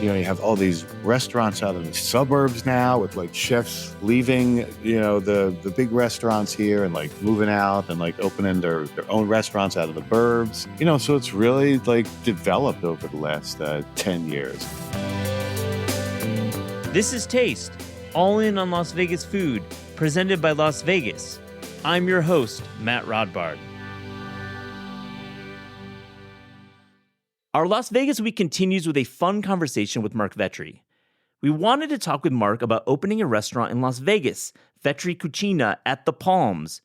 You have all these restaurants out in the suburbs now with like chefs leaving, the big restaurants here and like moving out and like opening their own restaurants out of the burbs. So it's really like developed over the last 10 years. This is Taste, all in on Las Vegas food, presented by Las Vegas. I'm your host, Matt Rodbard. Our Las Vegas week continues with a fun conversation with Marc Vetri. We wanted to talk with Marc about opening a restaurant in Las Vegas, Vetri Cucina at the Palms.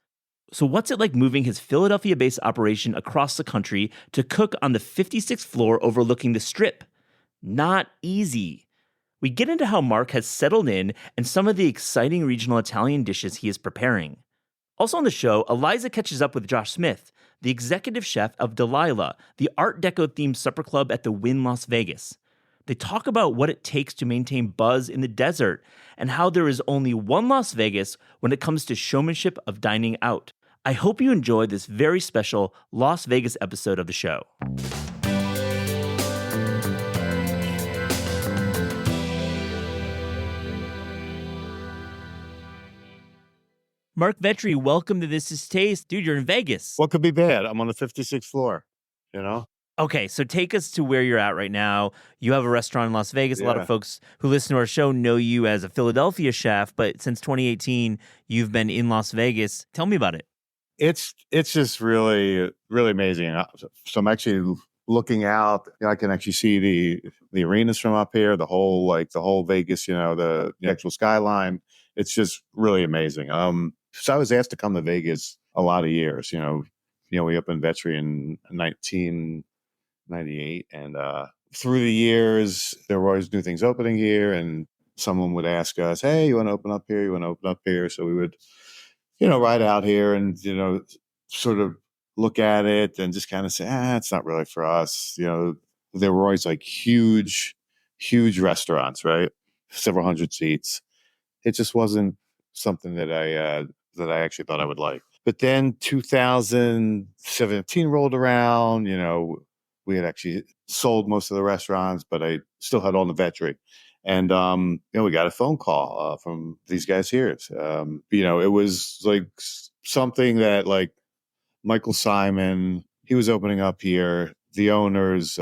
So what's it like moving his Philadelphia-based operation across the country to cook on the 56th floor overlooking the Strip? Not easy. We get into how Marc has settled in and some of the exciting regional Italian dishes he is preparing. Also on the show, Eliza catches up with Josh Smith, the executive chef of Delilah, the Art Deco-themed supper club at the Wynn Las Vegas. They talk about what it takes to maintain buzz in the desert and how there is only one Las Vegas when it comes to showmanship of dining out. I hope you enjoy this very special Las Vegas episode of the show. Marc Vetri, welcome to This Is Taste. Dude, you're in Vegas. What could be bad? I'm on the 56th floor, Okay, so take us to where you're at right now. You have a restaurant in Las Vegas. A lot of folks who listen to our show know you as a Philadelphia chef, but since 2018, you've been in Las Vegas. Tell me about it. It's just really, really amazing. So I'm actually looking out. I can actually see the arenas from up here, the whole Vegas, the actual skyline. It's just really amazing. So I was asked to come to Vegas a lot of years. We opened Vetri in 1998, and through the years, there were always new things opening here, and someone would ask us, "Hey, you want to open up here? You want to open up here?" So we would, ride out here and sort of look at it and just kind of say, it's not really for us. There were always like huge restaurants, right? Several hundred seats. It just wasn't something that I actually thought I would like. But then 2017 rolled around. We had actually sold most of the restaurants, but I still had all the Vetri. And we got a phone call from these guys here. It was like something that like Michael Simon, he was opening up here. The owners,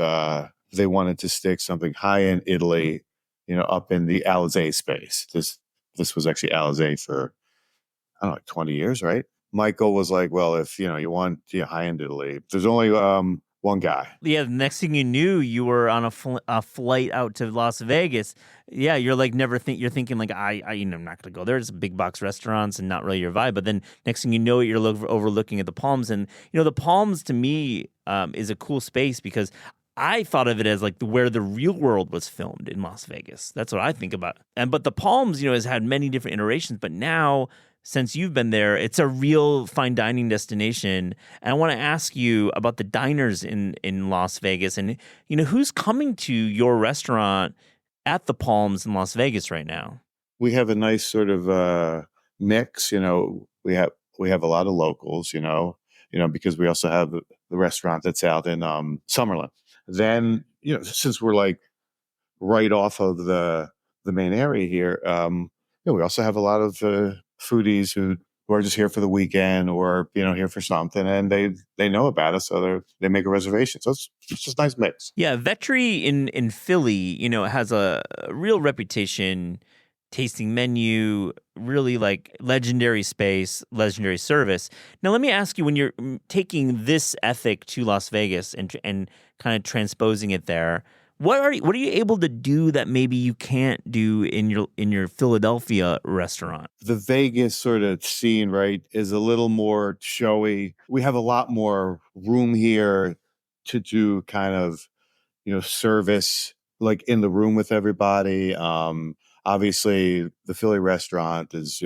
they wanted to stick something high in Italy, up in the Alizé space. This was actually Alizé for, I don't know, like 20 years, right? Michael was like, well, if, you want high-end Italy, there's only one guy. Yeah, the next thing you knew, you were on a flight out to Las Vegas. Yeah, you're like you're thinking like, I'm not going to go there. It's big box restaurants and not really your vibe. But then next thing you know, you're overlooking at the Palms. And, the Palms to me is a cool space because I thought of it as like where the real world was filmed in Las Vegas. That's what I think about. But the Palms, has had many different iterations. But now, since you've been there, it's a real fine dining destination. And I want to ask you about the diners in Las Vegas. And, who's coming to your restaurant at the Palms in Las Vegas right now? We have a nice sort of mix. We have a lot of locals, because we also have the restaurant that's out in Summerlin. Then, since we're like right off of the main area here, we also have a lot of foodies who are just here for the weekend or, here for something, and they know about us, so they make a reservation. So it's just a nice mix. Yeah, Vetri in Philly, has a real reputation, tasting menu, really like legendary space, legendary service. Now, let me ask you, when you're taking this ethic to Las Vegas and kind of transposing it there, what are you able to do that maybe you can't do in your Philadelphia restaurant? The Vegas sort of scene, right, is a little more showy. We have a lot more room here to do kind of, service like in the room with everybody. Obviously, the Philly restaurant is,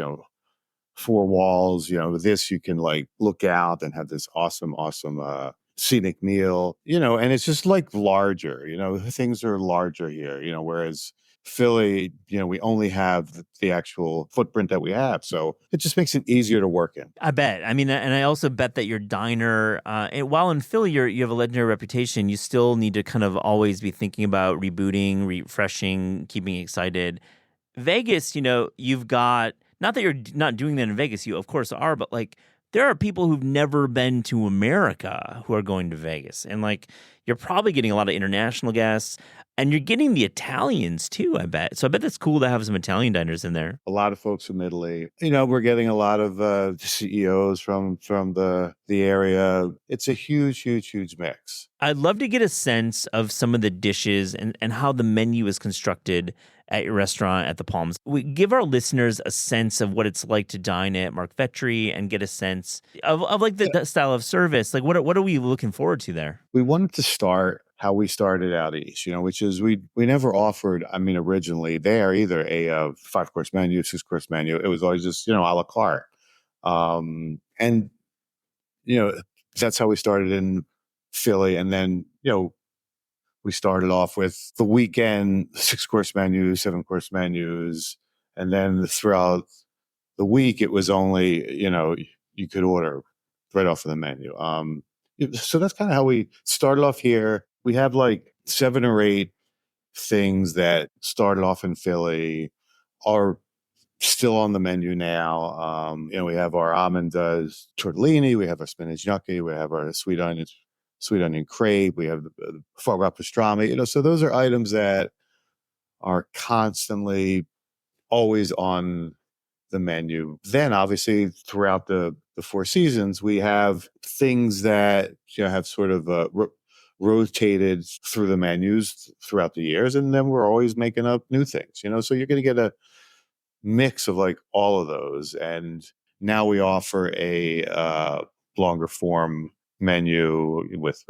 four walls. This you can like look out and have this awesome scenic meal, and it's just like larger, things are larger here, whereas Philly, we only have the actual footprint that we have. So it just makes it easier to work in. I bet. I mean, and I also bet that your diner, while in Philly, you have a legendary reputation, you still need to kind of always be thinking about rebooting, refreshing, keeping excited. Vegas, you've got, not that you're not doing that in Vegas, you of course are, but like there are people who've never been to America who are going to Vegas. And like you're probably getting a lot of international guests and you're getting the Italians too, I bet. So I bet that's cool to have some Italian diners in there. A lot of folks from Italy. We're getting a lot of CEOs from the area. It's a huge, huge, huge mix. I'd love to get a sense of some of the dishes and how the menu is constructed at your restaurant at the Palms. We give our listeners a sense of what it's like to dine at Marc Vetri and get a sense of like the style of service. Like what are we looking forward to there? We wanted to start how we started out east, which is we never offered, I mean, originally there either a 5-course menu, 6-course menu. It was always just, a la carte. And, that's how we started in Philly. And then, we started off with the weekend 6-course menus, 7-course menus. And then throughout the week, it was only, you could order right off of the menu. So that's kind of how we started off here. We have like 7 or 8 things that started off in Philly are still on the menu now. We have our almond tortellini, we have our spinach gnocchi, we have our sweet onion crepe, we have the foie gras pastrami. So those are items that are constantly always on the menu. Then obviously throughout the 4 seasons, we have things that have sort of rotated through the menus throughout the years, and then we're always making up new things. So you're going to get a mix of like all of those. And now we offer a longer form menu with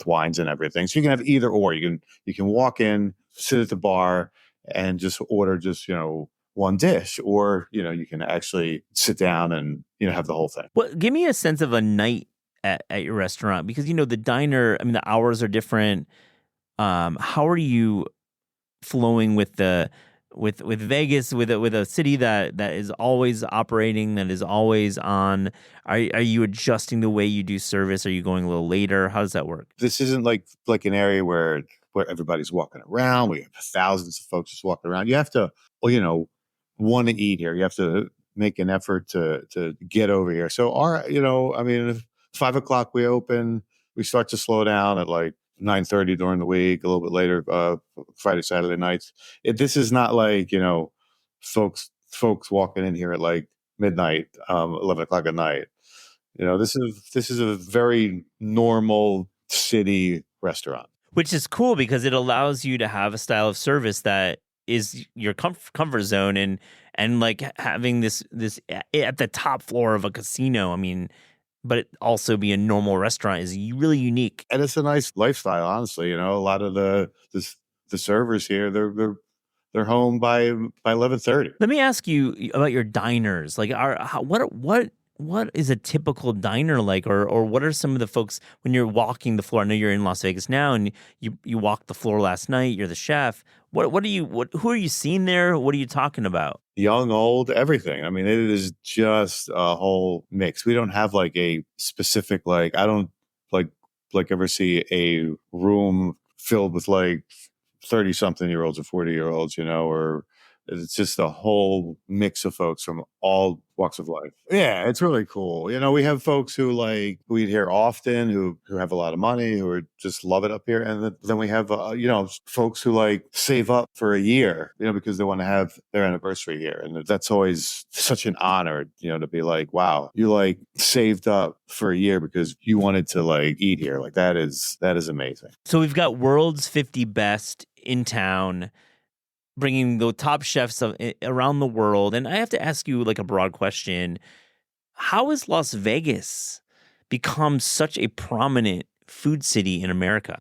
wines and everything. So you can have either or. You can walk in, sit at the bar, and just order just one dish, or you can actually sit down and have the whole thing. Well, give me a sense of a night at your restaurant because the diner. I mean, the hours are different. How are you flowing with with Vegas, with a city that is always operating, that is always on? Are you adjusting the way you do service? Are you going a little later? How does that work? This isn't like an area where everybody's walking around. We have thousands of folks just walking around. You have to, want to eat here. You have to make an effort to get over here. So I mean, if 5 o'clock we open, we start to slow down at like 9:30 during the week, a little bit later, Friday, Saturday nights. This is not like, folks walking in here at like midnight, 11 o'clock at night. This is a very normal city restaurant. Which is cool because it allows you to have a style of service that is your comfort zone and like having this at the top floor of a casino. I mean, but it also be a normal restaurant is really unique. And it's a nice lifestyle, honestly. A lot of the servers here, they're home by 11:30. Let me ask you about your diners. Like, what is a typical diner like, or what are some of the folks when you're walking the floor? I know you're in Las Vegas now, and you walked the floor last night. You're the chef. Who are you seeing there? What are you talking about? Young, old, everything. I mean, it is just a whole mix. We don't have like a specific I don't ever see a room filled with like 30 something year olds or 40-year-olds, or it's just a whole mix of folks from all walks of life. Yeah, it's really cool. We have folks who who eat here often, who have a lot of money, who are just love it up here. And then we have, folks who save up for a year, because they want to have their anniversary here. And that's always such an honor, to be like, wow, you saved up for a year because you wanted to eat here. That is amazing. So we've got World's 50 Best in town, bringing the top chefs around the world. And I have to ask you a broad question. How has Las Vegas become such a prominent food city in America?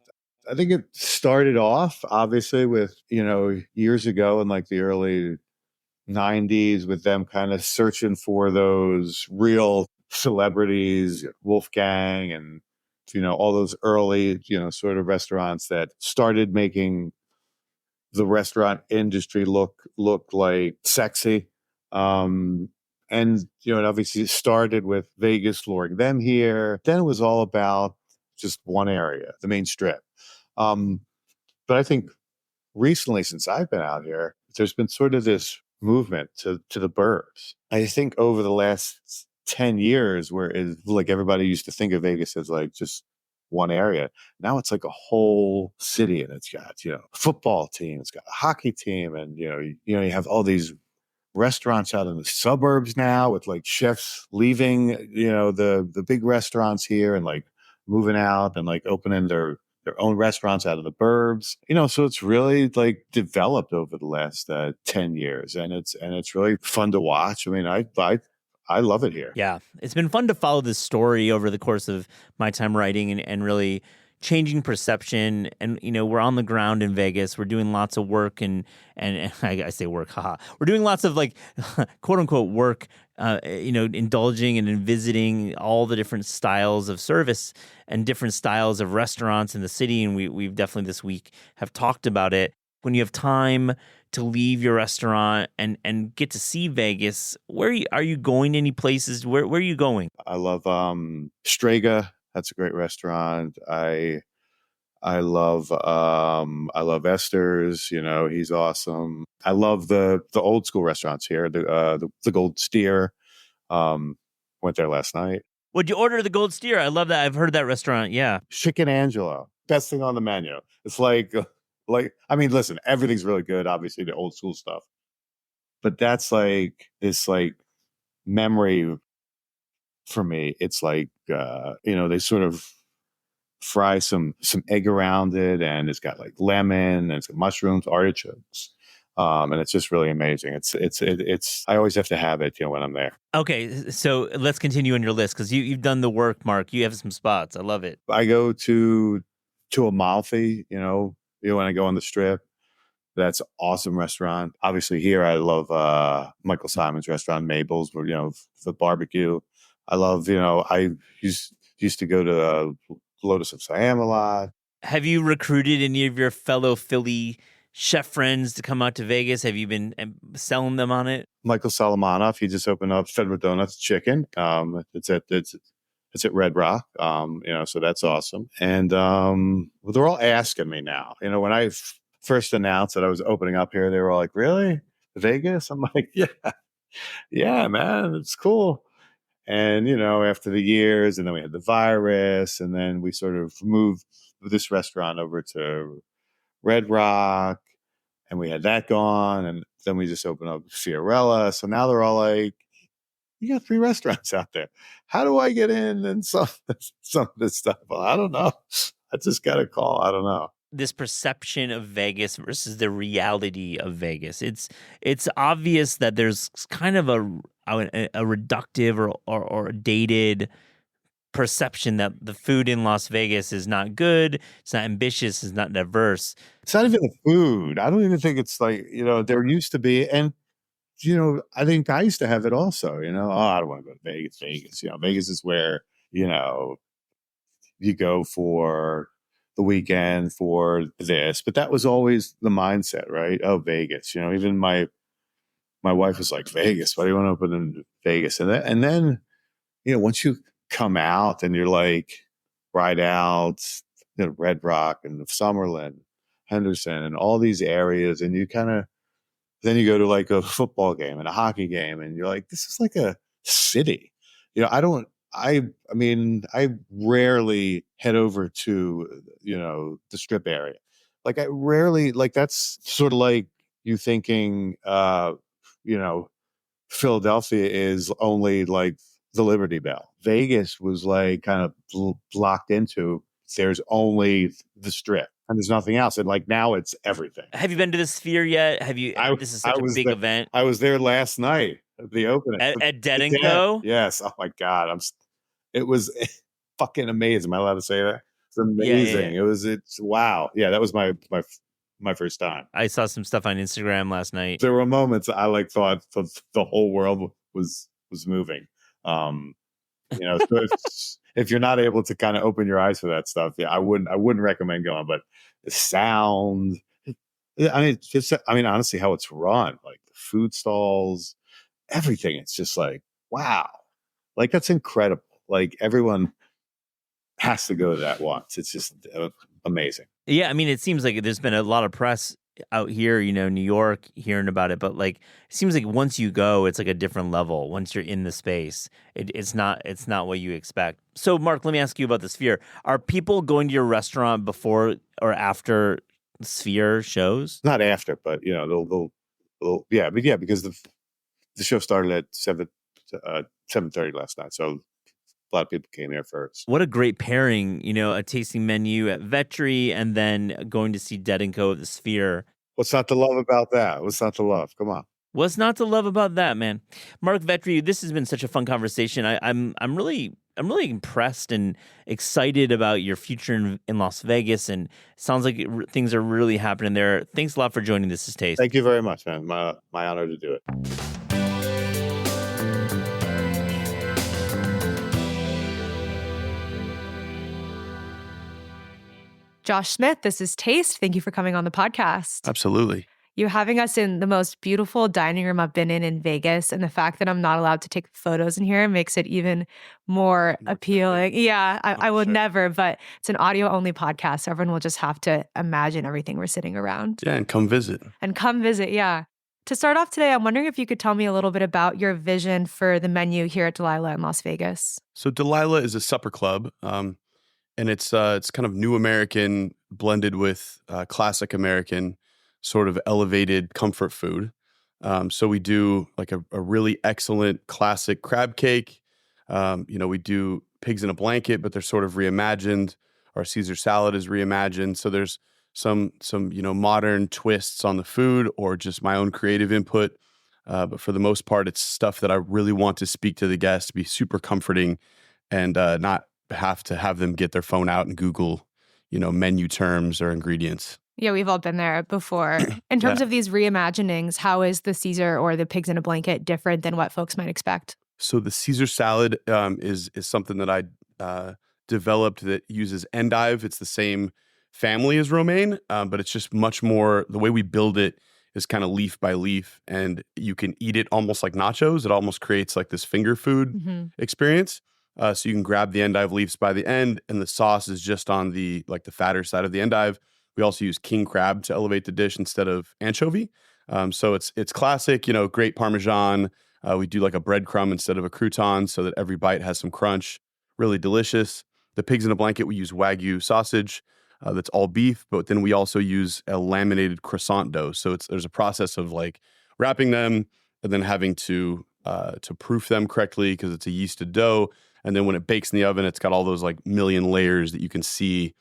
I think it started off obviously with, years ago in the early 90s with them kind of searching for those real celebrities, Wolfgang and, all those early, sort of restaurants that started making the restaurant industry look like sexy. Um, and it obviously started with Vegas luring them here. Then it was all about just one area, the main strip. Um, but I think recently, since I've been out here, there's been sort of this movement to the burbs. I think over the last 10 years, where it's like everybody used to think of Vegas as like just one area. Now it's like a whole city, and it's got, a football team, it's got a hockey team, and you have all these restaurants out in the suburbs now with like chefs leaving, the big restaurants here and like moving out and like opening their own restaurants out of the burbs. So it's really like developed over the last 10 years, and it's really fun to watch. I mean, I love it here. Yeah, it's been fun to follow this story over the course of my time writing and really changing perception. And we're on the ground in Vegas. We're doing lots of work and I say work, haha. We're doing lots of like quote unquote work. Indulging and visiting all the different styles of service and different styles of restaurants in the city. And we've definitely this week have talked about it. When you have time to leave your restaurant and get to see Vegas, are you going to any places? Where are you going? I love Strega. That's a great restaurant. I love Esther's. He's awesome. I love the old school restaurants here. The Gold Steer. Um, Went there last night. Would you order the Gold Steer? I love that. I've heard of that restaurant. Yeah. Chicken Angelo, best thing on the menu. It's like I mean, listen, everything's really good. Obviously, the old school stuff, but that's like this like memory for me. It's like they sort of fry some egg around it, and it's got like lemon and it's got mushrooms, artichokes. And it's just really amazing. It's I always have to have it, when I'm there. Okay, so let's continue on your list because you've done the work, Mark. You have some spots. I love it. I go to Amalfi, when I go on the strip. That's an awesome restaurant. Obviously, here I love Michael Simon's restaurant, Mabel's, where the barbecue. I love, I used to go to Lotus of Siam a lot. Have you recruited any of your fellow Philly chef friends to come out to Vegas? Have you been selling them on it? Michael Solomonov, he just opened up Federal Donuts Chicken. It's at Red Rock. So that's awesome. And well, they're all asking me now. When I first announced that I was opening up here, they were all like, "Really, Vegas?" I'm like, "Yeah, yeah, man, it's cool." And after the years, and then we had the virus, and then we sort of moved this restaurant over to Red Rock, and we had that gone, and then we just opened up Fiorella. So now they're all like, "You got 3 restaurants out there. How do I get in?" And some of this stuff. Well, I don't know. I just got a call. I don't know. This perception of Vegas versus the reality of Vegas. It's obvious that there's kind of a reductive or dated perception that the food in Las Vegas is not good, it's not ambitious, it's not diverse. It's not even the food. I don't even think it's like, there used to be. And, I think I used to have it also, oh, I don't want to go to Vegas. Vegas is where, you go for the weekend for this. But that was always the mindset, right? Oh, Vegas. Even my wife was like, "Vegas, why do you want to open in Vegas?" And then once you come out and you're like ride out, Red Rock and Summerlin, Henderson, and all these areas, and you kind of then you go to like a football game and a hockey game, and you're like, this is like a city. I don't. I mean, I rarely head over to the Strip area. Like I rarely like that's sort of like you thinking, you know, Philadelphia is only like the Liberty Bell. Vegas was like kind of blocked into. There's only the Strip, and there's nothing else. And like now, it's everything. Have you been to the Sphere yet? Have you? I This is I such a was big there, event I was there last night at the opening at Dead The and Dead. Co. Yes. Oh my God. It was fucking amazing. Am I allowed to say that? It's Yeah. amazing. It's wow. Yeah, that was my first time. I saw some stuff on Instagram last night. There were moments I like thought the whole world was moving. So if you're not able to kind of open your eyes for that stuff, yeah, I wouldn't recommend going. But the sound, Yeah, I mean, it's just, I mean, honestly, how it's run, like the food stalls, everything. It's just like, wow, like that's incredible. Like everyone has to go to that once. It's just amazing. Yeah, I mean, it seems like there's been a lot of press out here, New York, hearing about it, but like, it seems like once you go, it's like a different level. Once you're in the space, it's not what you expect. So, Mark, let me ask you about the Sphere. Are people going to your restaurant before or after Sphere shows? Not after, but yeah, but yeah, because the show started at 7:30 last night, so a lot of people came there first. What a great pairing, a tasting menu at Vetri and then going to see Dead and Co at the Sphere. What's not to love about that? What's not to love? Come on. What's not to love about that, man? Marc Vetri, this has been such a fun conversation. I'm really impressed and excited about your future in Las Vegas, and it sounds like things are really happening there. Thanks a lot for joining This Is Taste. Thank you very much, man. My honor to do it. Josh Smith, This Is Taste. Thank you for coming on the podcast. Absolutely. You're having us in the most beautiful dining room I've been in Vegas. And the fact that I'm not allowed to take photos in here makes it even more appealing. Yeah, I would never, but it's an audio only podcast. So everyone will just have to imagine everything we're sitting around. Yeah, and come visit. Yeah. To start off today, I'm wondering if you could tell me a little bit about your vision for the menu here at Delilah in Las Vegas. So Delilah is a supper club, and it's kind of new American blended with classic American, sort of elevated comfort food. So we do like a really excellent classic crab cake. We do pigs in a blanket, but they're sort of reimagined. Our Caesar salad is reimagined. So there's some modern twists on the food or just my own creative input. But for the most part, it's stuff that I really want to speak to the guests, be super comforting, and not have to have them get their phone out and Google, menu terms or ingredients. Yeah, we've all been there before. In terms of these reimaginings, how is the Caesar or the pigs in a blanket different than what folks might expect? So the Caesar salad is something that I developed that uses endive. It's the same family as romaine, but it's just much more, the way we build it is kind of leaf by leaf, and you can eat it almost like nachos. It almost creates like this finger food experience. So you can grab the endive leaves by the end, and the sauce is just on the fatter side of the endive. We also use king crab to elevate the dish instead of anchovy. So it's classic, great Parmesan. We do like a breadcrumb instead of a crouton so that every bite has some crunch. Really delicious. The pigs in a blanket, we use Wagyu sausage that's all beef, but then we also use a laminated croissant dough. So there's a process of like wrapping them and then having to proof them correctly because it's a yeasted dough. And then when it bakes in the oven, it's got all those like million layers that you can see,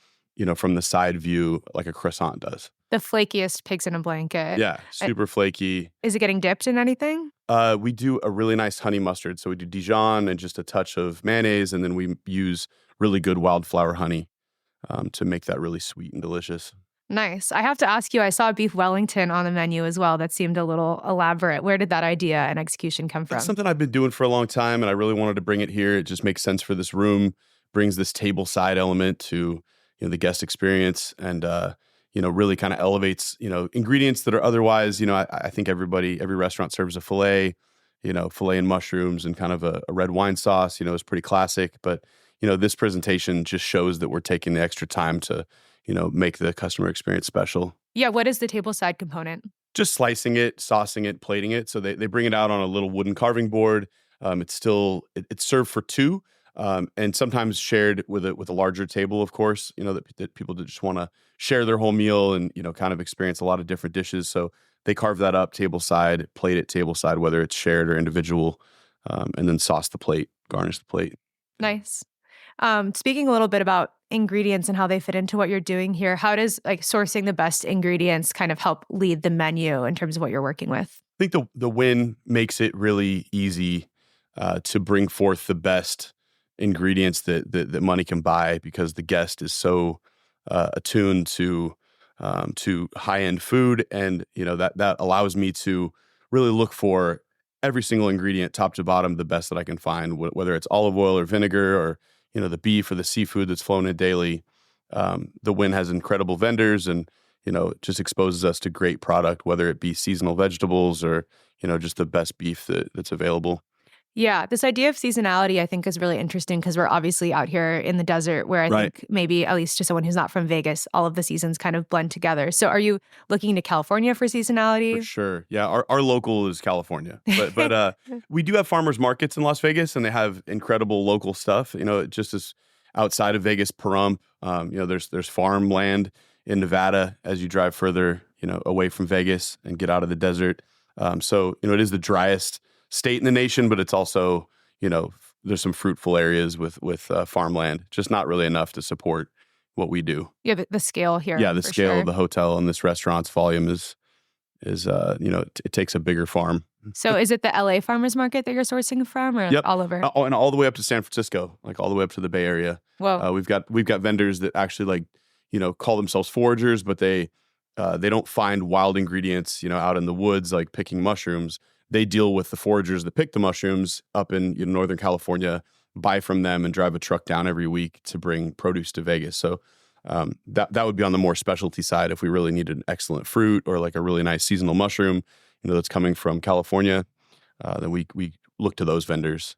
from the side view like a croissant does. The flakiest pigs in a blanket. Yeah, super flaky. Is it getting dipped in anything? We do a really nice honey mustard. So we do Dijon and just a touch of mayonnaise, and then we use really good wildflower honey to make that really sweet and delicious. Nice. I have to ask you, I saw beef Wellington on the menu as well. That seemed a little elaborate. Where did that idea and execution come from? It's something I've been doing for a long time, and I really wanted to bring it here. It just makes sense for this room, brings this table side element to the guest experience, and really kind of elevates ingredients that are otherwise, I think every restaurant serves a filet and mushrooms and kind of a red wine sauce, is pretty classic. But this presentation just shows that we're taking the extra time to make the customer experience special. Yeah, what is the tableside component? Just slicing it, saucing it, plating it. So they bring it out on a little wooden carving board. It's served for two. And sometimes shared with a larger table, of course, that people just want to share their whole meal and, kind of experience a lot of different dishes. So they carve that up tableside, plate it tableside, whether it's shared or individual, and then sauce the plate, garnish the plate. Nice. Speaking a little bit about ingredients and how they fit into what you're doing here, how does sourcing the best ingredients kind of help lead the menu in terms of what you're working with? I think the Win makes it really easy to bring forth the best ingredients that money can buy, because the guest is so attuned to high-end food, and that allows me to really look for every single ingredient, top to bottom, the best that I can find, whether it's olive oil or vinegar or the beef or the seafood that's flown in daily. The Win has incredible vendors, and just exposes us to great product, whether it be seasonal vegetables or, just the best beef that's available. Yeah, this idea of seasonality I think is really interesting because we're obviously out here in the desert where I Right. think maybe, at least to someone who's not from Vegas, all of the seasons kind of blend together. So are you looking to California for For seasonality? sure. Yeah, our local is California. But we do have farmers markets in Las Vegas, and they have incredible local stuff. Just as outside of Vegas, Pahrump, there's farmland in Nevada as you drive further, away from Vegas and get out of the desert. So it is the driest state in the nation, but it's also, there's some fruitful areas with farmland, just not really enough to support what we do. Yeah, the scale here. Yeah, the for scale sure. of the hotel and this restaurant's volume is it takes a bigger farm. So is it the LA farmers market that you're sourcing from or Yep. all over? And all the way up to San Francisco, like all the way up to the Bay Area. Whoa. We've got vendors that actually call themselves foragers, but they don't find wild ingredients, out in the woods, like picking mushrooms. They deal with the foragers that pick the mushrooms up in Northern California, buy from them and drive a truck down every week to bring produce to Vegas. So that would be on the more specialty side if we really needed an excellent fruit or like a really nice seasonal mushroom, that's coming from California. Then we look to those vendors.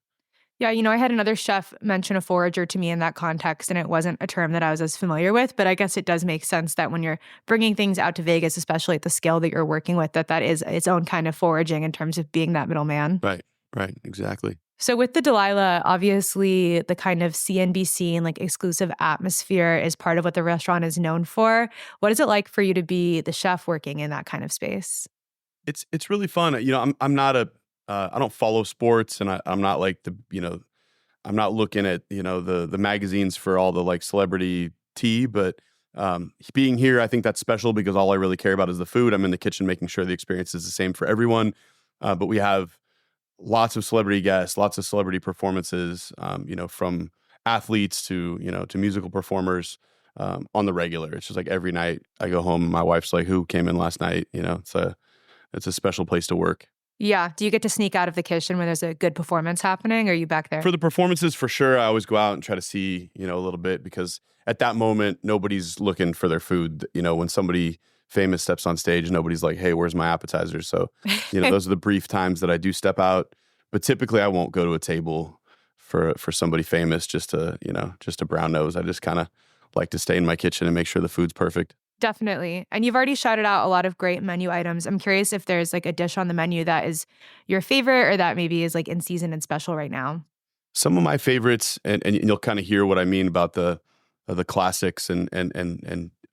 Yeah, I had another chef mention a forager to me in that context, and it wasn't a term that I was as familiar with, but I guess it does make sense that when you're bringing things out to Vegas, especially at the scale that you're working with, that is its own kind of foraging in terms of being that middleman. Right, exactly. So with the Delilah, obviously the kind of CNBC and like exclusive atmosphere is part of what the restaurant is known for. What is it like for you to be the chef working in that kind of space? It's really fun. I'm not I don't follow sports, and I'm not like I'm not looking at the magazines for all the like celebrity tea, but being here, I think that's special because all I really care about is the food. I'm in the kitchen making sure the experience is the same for everyone. But we have lots of celebrity guests, lots of celebrity performances, from athletes to musical performers on the regular. It's just like every night I go home, my wife's like, "Who came in last night?" It's a special place to work. Yeah. Do you get to sneak out of the kitchen when there's a good performance happening, or are you back there? For the performances, for sure, I always go out and try to see, a little bit because at that moment, nobody's looking for their food. When somebody famous steps on stage, nobody's like, "Hey, where's my appetizer?" So, those are the brief times that I do step out. But typically, I won't go to a table for somebody famous just to brown nose. I just kind of like to stay in my kitchen and make sure the food's perfect. Definitely. And you've already shouted out a lot of great menu items. I'm curious if there's like a dish on the menu that is your favorite or that maybe is like in season and special right now. Some of my favorites, and you'll kind of hear what I mean about the classics and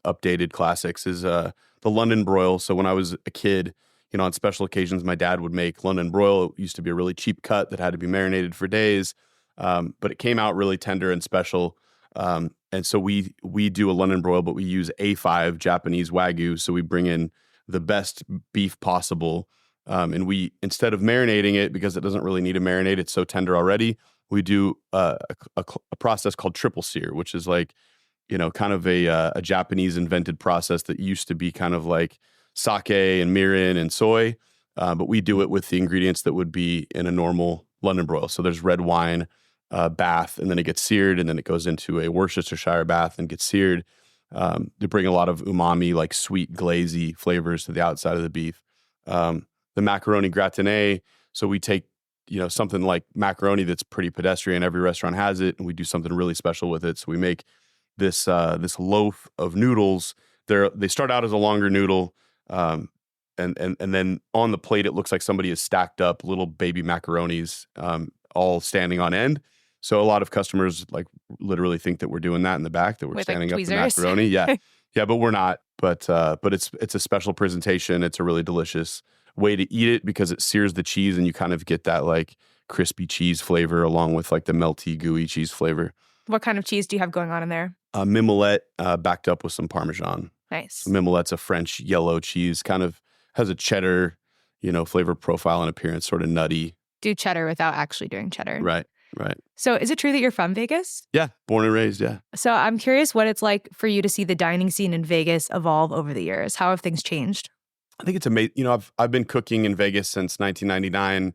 updated classics, is the London broil. So when I was a kid, on special occasions, my dad would make London broil. It used to be a really cheap cut that had to be marinated for days, but it came out really tender and special. And so we do a London broil, but we use A5 Japanese Wagyu. So we bring in the best beef possible. And we, instead of marinating it, because it doesn't really need a marinade, it's so tender already, we do a process called triple sear, which is like, kind of a Japanese invented process that used to be kind of like sake and mirin and soy. But we do it with the ingredients that would be in a normal London broil. So there's red wine, bath, and then it gets seared, and then it goes into a Worcestershire bath and gets seared to bring a lot of umami, like sweet, glazy flavors to the outside of the beef. The macaroni gratinée, so we take something like macaroni that's pretty pedestrian. Every restaurant has it, and we do something really special with it. So we make this loaf of noodles. They start out as a longer noodle, and then on the plate it looks like somebody has stacked up little baby macaronis, all standing on end. So a lot of customers like literally think that we're doing that in the back, that we're With, standing like, up the tweezers? macaroni. Yeah. Yeah, but we're not. But it's a special presentation. It's a really delicious way to eat it because it sears the cheese and you kind of get that like crispy cheese flavor along with like the melty, gooey cheese flavor. What kind of cheese do you have going on in there? Mimolette backed up with some Parmesan. Nice. Mimolette's a French yellow cheese, kind of has a cheddar, flavor profile and appearance, sort of nutty. Do cheddar without actually doing cheddar. Right. So is it true that you're from Vegas? Yeah, born and raised, yeah. So I'm curious what it's like for you to see the dining scene in Vegas evolve over the years. How have things changed? I think it's amazing. I've been cooking in Vegas since 1999.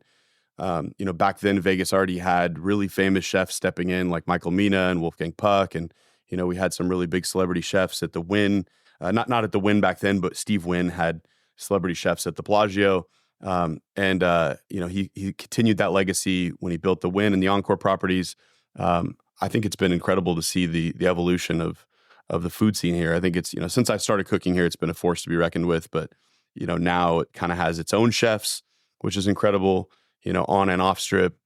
Back then Vegas already had really famous chefs stepping in like Michael Mina and Wolfgang Puck. And, we had some really big celebrity chefs at the Wynn not at the Wynn back then, but Steve Wynn had celebrity chefs at the Bellagio. He continued that legacy when he built the Wynn and the Encore properties. I think it's been incredible to see the evolution of the food scene here. I think it's, since I started cooking here, it's been a force to be reckoned with, but, now it kind of has its own chefs, which is incredible, on and off strip.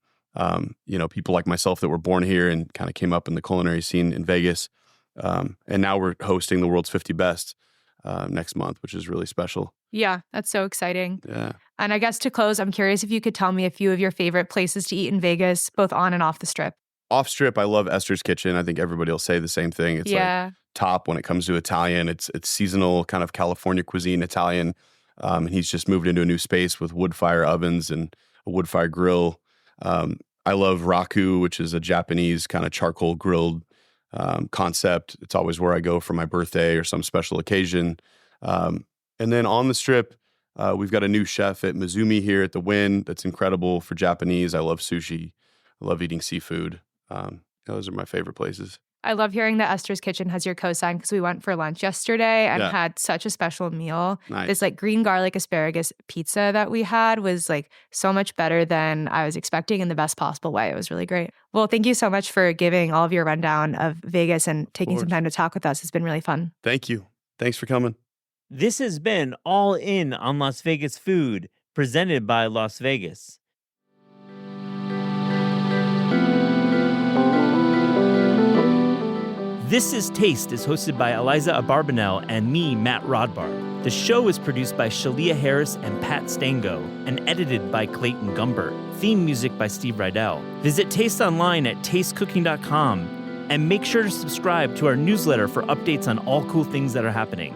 People like myself that were born here and kind of came up in the culinary scene in Vegas. And now we're hosting the world's 50 best next month, which is really special. Yeah, that's so exciting. Yeah. And I guess to close, I'm curious if you could tell me a few of your favorite places to eat in Vegas, both on and off the strip. Off strip, I love Esther's Kitchen. I think everybody will say the same thing. It's like top when it comes to Italian. It's seasonal, kind of California cuisine Italian. And he's just moved into a new space with wood fire ovens and a wood fire grill. I love Raku, which is a Japanese kind of charcoal grilled concept. It's always where I go for my birthday or some special occasion. And then on the strip, we've got a new chef at Mizumi here at the Wynn that's incredible for Japanese. I love sushi. I love eating seafood. Those are my favorite places. I love hearing that Esther's Kitchen has your cosign because we went for lunch yesterday and had such a special meal. Nice. This like green garlic asparagus pizza that we had was like so much better than I was expecting in the best possible way. It was really great. Well, thank you so much for giving all of your rundown of Vegas and taking some time to talk with us. It's been really fun. Thank you. Thanks for coming. This has been All In on Las Vegas Food, presented by Las Vegas. This is Taste is hosted by Eliza Abarbanel and me, Matt Rodbar. The show is produced by Shalia Harris and Pat Stango and edited by Clayton Gumbert. Theme music by Steve Rydell. Visit Taste online at tastecooking.com and make sure to subscribe to our newsletter for updates on all cool things that are happening.